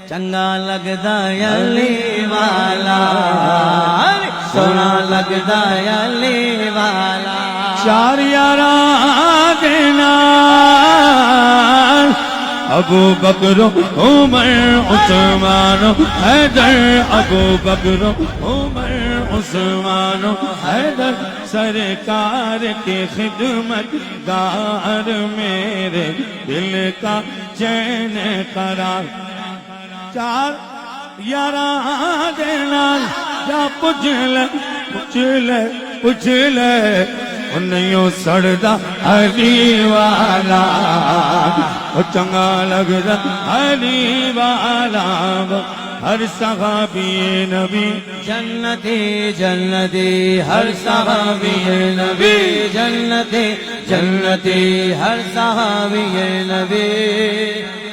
چنگا لگدا علی والا سونا لگدا علی والا چار یاراں دے نال ابو بکر عمر عثمان حیدر ابو بکر عمر عثمان حیدر سرکار کی خدمت گار میرے دل کا چین قرار چار یاراں دے نال جا پوچھ لے انہیوں سڑدا علی والا چنگا لگدا علی والا ہر صحابی نبی جنتی جنتی ہر صحابی نبی جنتی جنتی ہر صحابی نبی